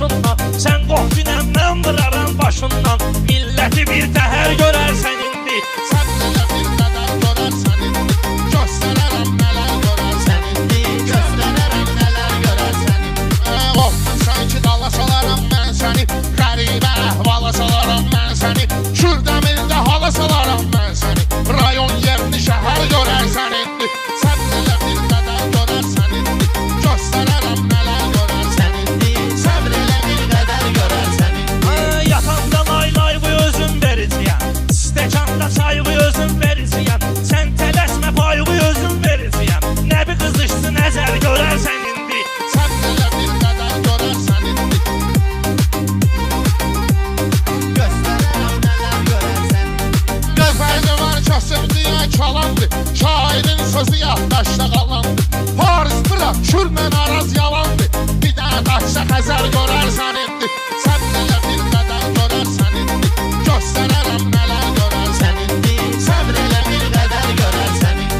yaşından. Sən qorxdinəm, mən vıraram başından. Milləti bir təhər görərsən indi. Səbirlə bir qədər görərsən indi. Göstərərəm nələr görərsən indi. Göstərərəm nələr görərsən indi. Qorxmursan ki dala salaram mən səni. Qəribə əhvala salaram mən səni. Kürdəmirdə hala salaram mən səni. Rayon yerini şəhər görərsən indi. Səbirlə bir qədər görərsən indi. Göstərərəm nələr görərsən indi. Səbirlə bir qədər görərsən indi. Yatanda lay bu özüm verəcəyəm. Stəkanda çay bu özüm verəcəyəm. Sən tələsmə pay bu özüm verəcəyəm. Nə bir qızışdı nəzər görərsən indi. Səbirlə bir qədər görərsən indi. Göstərərəm nələr görərsən indi. Gözlərdə var kasıb diyə kalandı. Şairin sözü yaddaşda qalandı. Paris bırak külmən araz yalandı. Bir dənə qaçsa Xəzər görərsən indi. Səbirlə bir qədər görərsən indi. Göstərərəm nələr görərsən indi. Səbirlə bir qədər görərsən indi.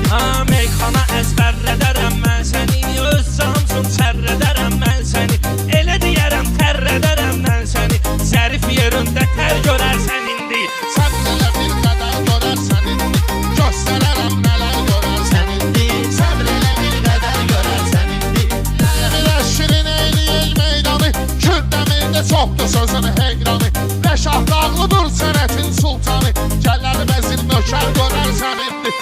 Meyxana əzbərlədərəm mən səni. Öz canımsın çərrədərəm mən səni. Elə deyərəm tərrədərəm mən səni. Zərif yerində tər görərsən indi. Səbirlə bir qədər görərsən indi. Göstərərəm nələr görərsən indi. Səbirlə bir qədər görərsən indi. Elə şirin eyləyək meydanı. Kürdəmirdə çoxdur sözün heyranı. Rəşad dağlıdır sənətin sultanı. Gəlləri vəzir nökər görərsən indi.